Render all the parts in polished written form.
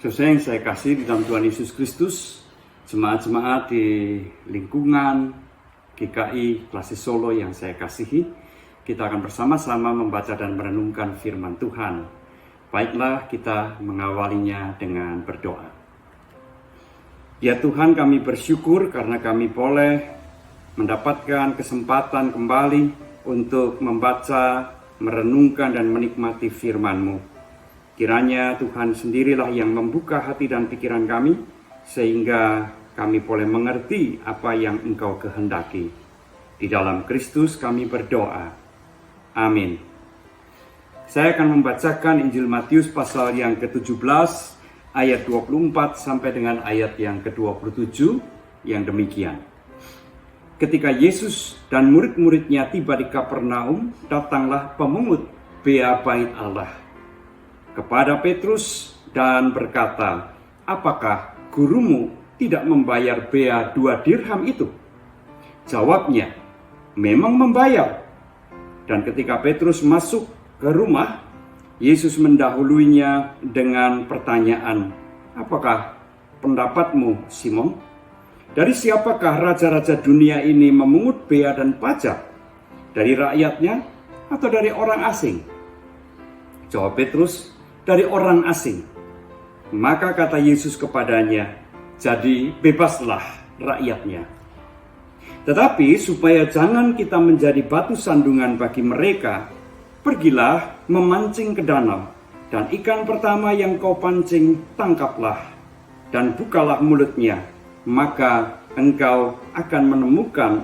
Saudara yang saya kasih di dalam Tuhan Yesus Kristus, jemaat-jemaat di lingkungan GKI Klasi Solo yang saya kasihi, kita akan bersama-sama membaca dan merenungkan firman Tuhan. Baiklah kita mengawalinya dengan berdoa. Ya Tuhan, kami bersyukur karena kami boleh mendapatkan kesempatan kembali untuk membaca, merenungkan dan menikmati firman-Mu. Kiranya Tuhan sendirilah yang membuka hati dan pikiran kami, sehingga kami boleh mengerti apa yang Engkau kehendaki. Di dalam Kristus kami berdoa. Amin. Saya akan membacakan Injil Matius pasal yang ke-17, ayat 24 sampai dengan ayat yang ke-27, yang demikian. Ketika Yesus dan murid-muridnya tiba di Kapernaum, datanglah pemungut bea bait Allah kepada Petrus dan berkata, "Apakah gurumu tidak membayar bea 2 dirham itu?" Jawabnya, "Memang membayar." Dan ketika Petrus masuk ke rumah, Yesus mendahuluinya dengan pertanyaan, "Apakah pendapatmu, Simon? Dari siapakah raja-raja dunia ini memungut bea dan pajak? Dari rakyatnya atau dari orang asing?" Jawab Petrus, "Dari orang asing." Maka kata Yesus kepadanya, "Jadi bebaslah rakyatnya. Tetapi supaya jangan kita menjadi batu sandungan bagi mereka, pergilah memancing ke danau, dan ikan pertama yang kau pancing tangkaplah, dan bukalah mulutnya, maka engkau akan menemukan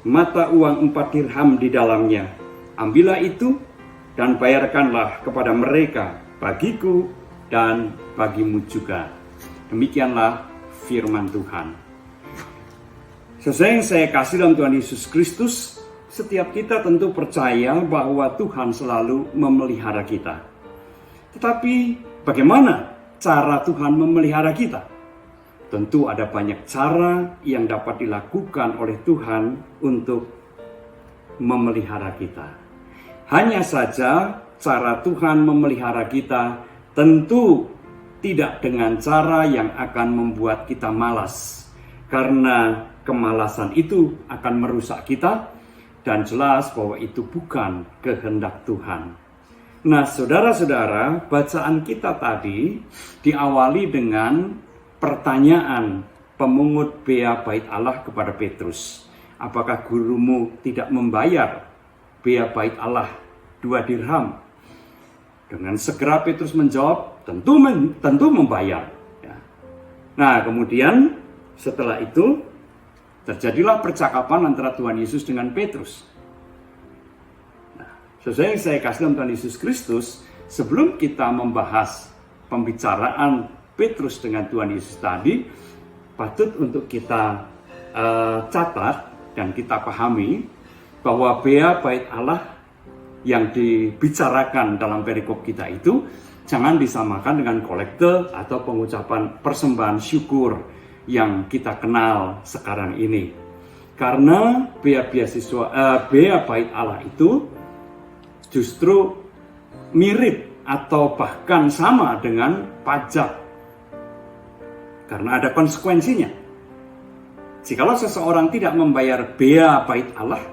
mata uang 4 dirham di dalamnya. Ambillah itu dan bayarkanlah kepada mereka, bagiku dan bagimu juga." Demikianlah firman Tuhan. Saudara yang saya kasih dalam Tuhan Yesus Kristus, setiap kita tentu percaya bahwa Tuhan selalu memelihara kita. Tetapi bagaimana cara Tuhan memelihara kita? Tentu ada banyak cara yang dapat dilakukan oleh Tuhan untuk memelihara kita. Hanya saja cara Tuhan memelihara kita tentu tidak dengan cara yang akan membuat kita malas. Karena kemalasan itu akan merusak kita dan jelas bahwa itu bukan kehendak Tuhan. Nah, saudara-saudara, bacaan kita tadi diawali dengan pertanyaan pemungut bea bait Allah kepada Petrus. "Apakah gurumu tidak membayar bea bait Allah 2 dirham?" Dengan segera Petrus menjawab, tentu membayar. Ya. Nah, kemudian setelah itu terjadilah percakapan antara Tuhan Yesus dengan Petrus. Nah, sesuai yang saya kasih dalam Tuhan Yesus Kristus, sebelum kita membahas pembicaraan Petrus dengan Tuhan Yesus tadi, patut untuk kita catat dan kita pahami bahwa bea bait Allah yang dibicarakan dalam perikop kita itu jangan disamakan dengan kolekte atau pengucapan persembahan syukur yang kita kenal sekarang ini. Karena bea bait Allah itu justru mirip atau bahkan sama dengan pajak. Karena ada konsekuensinya. Jikalau seseorang tidak membayar bea bait Allah,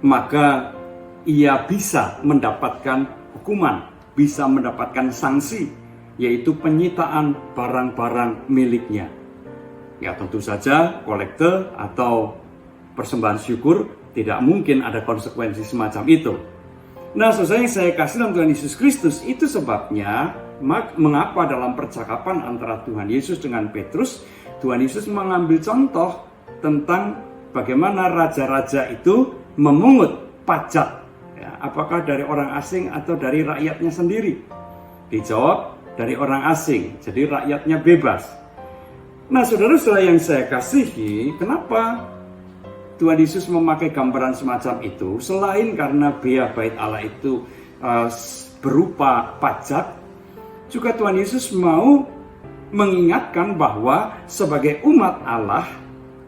maka ia bisa mendapatkan hukuman, bisa mendapatkan sanksi, yaitu penyitaan barang-barang miliknya. Ya, tentu saja kolekte atau persembahan syukur tidak mungkin ada konsekuensi semacam itu. Nah, saudara yang saya kasih dalam Tuhan Yesus Kristus, itu sebabnya mengapa dalam percakapan antara Tuhan Yesus dengan Petrus, Tuhan Yesus mengambil contoh tentang bagaimana raja-raja itu memungut pajak. Apakah dari orang asing atau dari rakyatnya sendiri? Dijawab, dari orang asing, jadi rakyatnya bebas. Nah, saudara-saudara yang saya kasihi, kenapa Tuhan Yesus memakai gambaran semacam itu? Selain karena bea bait Allah itu berupa pajak, juga Tuhan Yesus mau mengingatkan bahwa sebagai umat Allah,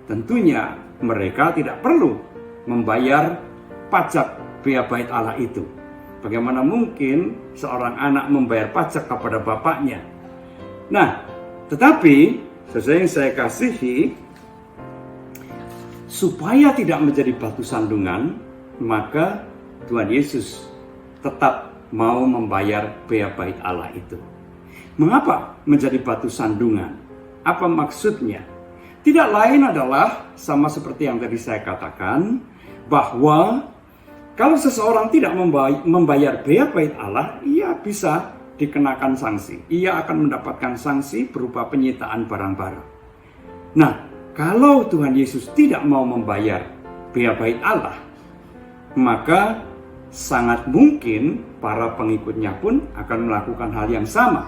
tentunya mereka tidak perlu membayar pajak bea bait Allah itu. Bagaimana mungkin seorang anak membayar pajak kepada bapaknya? Nah, tetapi sesuai yang saya kasihi, supaya tidak menjadi batu sandungan, maka Tuhan Yesus tetap mau membayar bea bait Allah itu. Mengapa menjadi batu sandungan? Apa maksudnya? Tidak lain adalah sama seperti yang tadi saya katakan, bahwa kalau seseorang tidak membayar bea bait Allah, ia bisa dikenakan sanksi. Ia akan mendapatkan sanksi berupa penyitaan barang-barang. Nah, kalau Tuhan Yesus tidak mau membayar bea bait Allah, maka sangat mungkin para pengikutnya pun akan melakukan hal yang sama.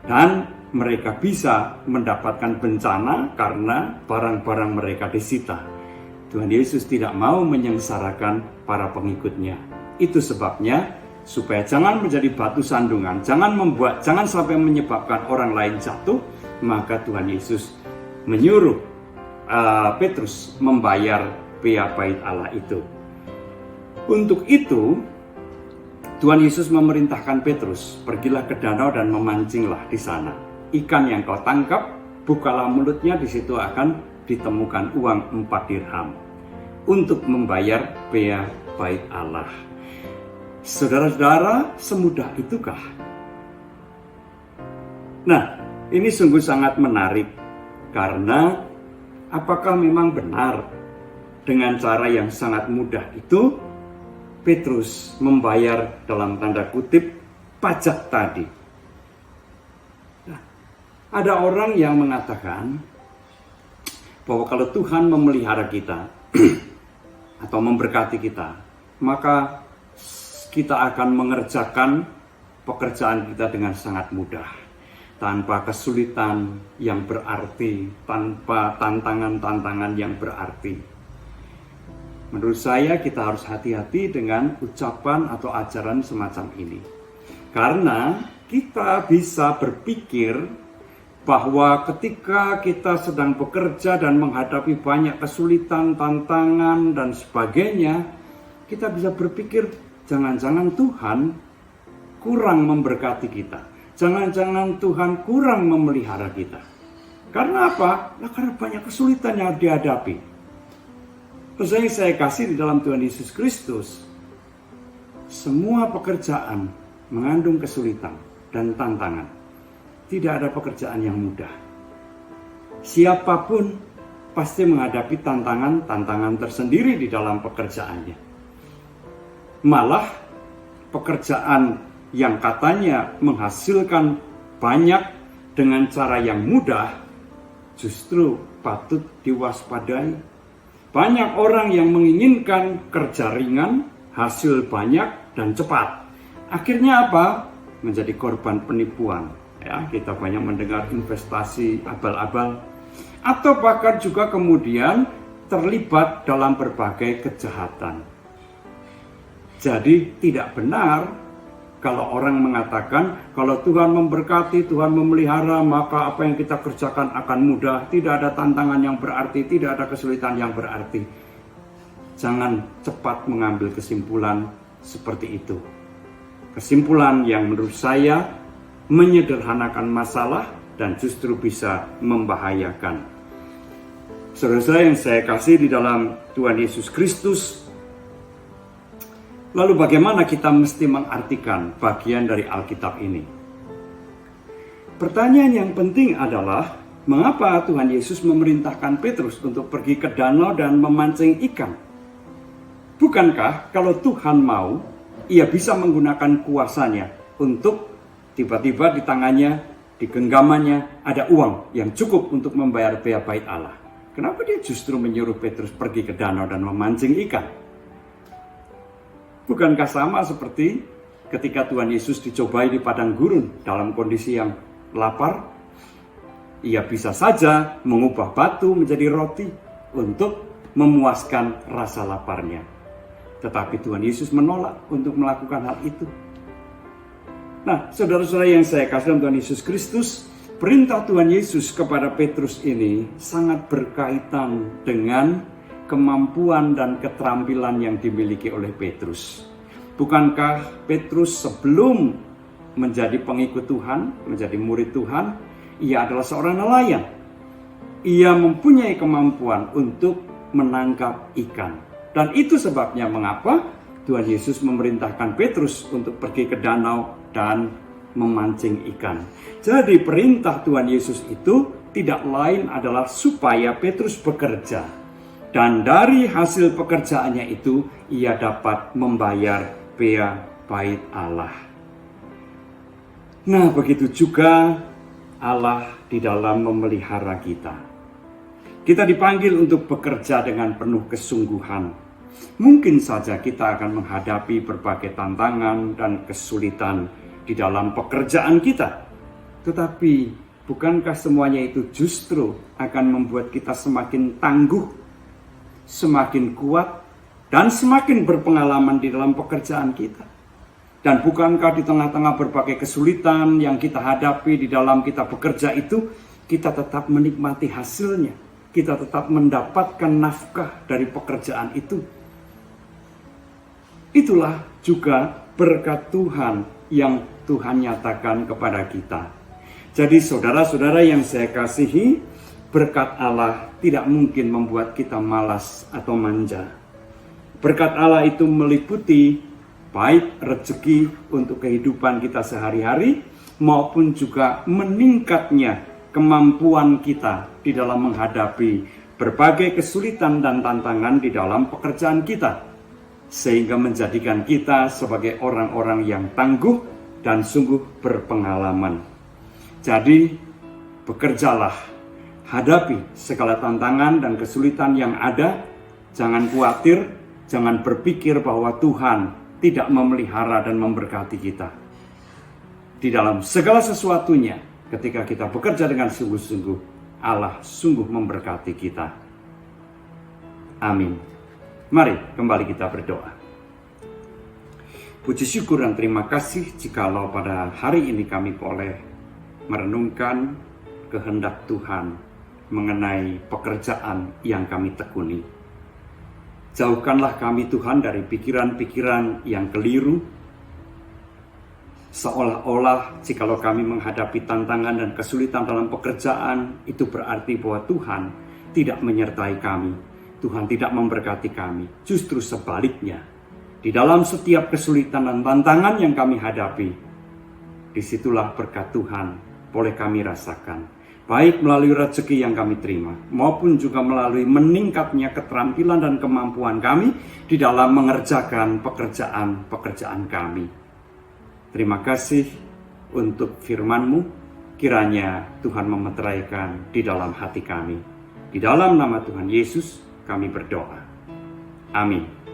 Dan mereka bisa mendapatkan bencana karena barang-barang mereka disita. Tuhan Yesus tidak mau menyengsarakan para pengikutnya. Itu sebabnya supaya jangan menjadi batu sandungan, jangan sampai menyebabkan orang lain jatuh, maka Tuhan Yesus menyuruh Petrus membayar bea bait Allah itu. Untuk itu, Tuhan Yesus memerintahkan Petrus, pergilah ke danau dan memancinglah di sana. Ikan yang kau tangkap, bukalah mulutnya, di situ akan ditemukan uang 4 dirham untuk membayar bea bait Allah. Saudara-saudara, semudah itukah? Nah, ini sungguh sangat menarik, karena apakah memang benar dengan cara yang sangat mudah itu Petrus membayar dalam tanda kutip pajak tadi? Nah, ada orang yang mengatakan bahwa kalau Tuhan memelihara kita atau memberkati kita, maka kita akan mengerjakan pekerjaan kita dengan sangat mudah, tanpa kesulitan yang berarti, tanpa tantangan-tantangan yang berarti. Menurut saya kita harus hati-hati dengan ucapan atau ajaran semacam ini. Karena kita bisa berpikir bahwa ketika kita sedang bekerja dan menghadapi banyak kesulitan, tantangan, dan sebagainya, kita bisa berpikir jangan-jangan Tuhan kurang memberkati kita. Jangan-jangan Tuhan kurang memelihara kita. Karena apa? Nah, karena banyak kesulitan yang dihadapi. Yang saya kasih di dalam Tuhan Yesus Kristus, semua pekerjaan mengandung kesulitan dan tantangan. Tidak ada pekerjaan yang mudah. Siapapun pasti menghadapi tantangan-tantangan tersendiri di dalam pekerjaannya. Malah pekerjaan yang katanya menghasilkan banyak dengan cara yang mudah justru patut diwaspadai. Banyak orang yang menginginkan kerja ringan, hasil banyak dan cepat. Akhirnya apa? Menjadi korban penipuan. Ya, kita banyak mendengar investasi abal-abal, atau bahkan juga kemudian terlibat dalam berbagai kejahatan. Jadi tidak benar kalau orang mengatakan kalau Tuhan memberkati, Tuhan memelihara, maka apa yang kita kerjakan akan mudah. Tidak ada tantangan yang berarti, tidak ada kesulitan yang berarti. Jangan cepat mengambil kesimpulan seperti itu. Kesimpulan yang menurut saya menyederhanakan masalah dan justru bisa membahayakan. Saudara-saudara yang saya kasih di dalam Tuhan Yesus Kristus, lalu bagaimana kita mesti mengartikan bagian dari Alkitab ini? Pertanyaan yang penting adalah, mengapa Tuhan Yesus memerintahkan Petrus untuk pergi ke danau dan memancing ikan? Bukankah kalau Tuhan mau, ia bisa menggunakan kuasanya untuk tiba-tiba di tangannya, di genggamannya ada uang yang cukup untuk membayar bea bait Allah? Kenapa dia justru menyuruh Petrus pergi ke danau dan memancing ikan? Bukankah sama seperti ketika Tuhan Yesus dicobai di padang gurun dalam kondisi yang lapar? Ia bisa saja mengubah batu menjadi roti untuk memuaskan rasa laparnya. Tetapi Tuhan Yesus menolak untuk melakukan hal itu. Nah, saudara-saudara yang saya kasih dalam Tuhan Yesus Kristus, perintah Tuhan Yesus kepada Petrus ini sangat berkaitan dengan kemampuan dan keterampilan yang dimiliki oleh Petrus. Bukankah Petrus sebelum menjadi pengikut Tuhan, menjadi murid Tuhan, ia adalah seorang nelayan. Ia mempunyai kemampuan untuk menangkap ikan. Dan itu sebabnya mengapa Tuhan Yesus memerintahkan Petrus untuk pergi ke danau dan memancing ikan. Jadi perintah Tuhan Yesus itu tidak lain adalah supaya Petrus bekerja. Dan dari hasil pekerjaannya itu ia dapat membayar bea bait Allah. Nah, begitu juga Allah di dalam memelihara kita. Kita dipanggil untuk bekerja dengan penuh kesungguhan. Mungkin saja kita akan menghadapi berbagai tantangan dan kesulitan di dalam pekerjaan kita. Tetapi bukankah semuanya itu justru akan membuat kita semakin tangguh, semakin kuat, dan semakin berpengalaman di dalam pekerjaan kita? Dan bukankah di tengah-tengah berbagai kesulitan yang kita hadapi di dalam kita bekerja itu, kita tetap menikmati hasilnya, kita tetap mendapatkan nafkah dari pekerjaan itu? Itulah juga berkat Tuhan yang Tuhan nyatakan kepada kita. Jadi saudara-saudara yang saya kasihi, berkat Allah tidak mungkin membuat kita malas atau manja. Berkat Allah itu meliputi baik rezeki untuk kehidupan kita sehari-hari, maupun juga meningkatnya kemampuan kita di dalam menghadapi berbagai kesulitan dan tantangan di dalam pekerjaan kita, sehingga menjadikan kita sebagai orang-orang yang tangguh dan sungguh berpengalaman. Jadi, bekerjalah, hadapi segala tantangan dan kesulitan yang ada. Jangan khawatir, jangan berpikir bahwa Tuhan tidak memelihara dan memberkati kita. Di dalam segala sesuatunya, ketika kita bekerja dengan sungguh-sungguh, Allah sungguh memberkati kita. Amin. Mari kembali kita berdoa. Puji syukur dan terima kasih jikalau pada hari ini kami boleh merenungkan kehendak Tuhan mengenai pekerjaan yang kami tekuni. Jauhkanlah kami Tuhan dari pikiran-pikiran yang keliru, seolah-olah jikalau kami menghadapi tantangan dan kesulitan dalam pekerjaan, itu berarti bahwa Tuhan tidak menyertai kami. Tuhan tidak memberkati kami. Justru sebaliknya, di dalam setiap kesulitan dan tantangan yang kami hadapi, disitulah berkat Tuhan boleh kami rasakan. Baik melalui rezeki yang kami terima, maupun juga melalui meningkatnya keterampilan dan kemampuan kami di dalam mengerjakan pekerjaan-pekerjaan kami. Terima kasih untuk firman-Mu. Kiranya Tuhan memeteraikan di dalam hati kami. Di dalam nama Tuhan Yesus kami berdoa. Amin.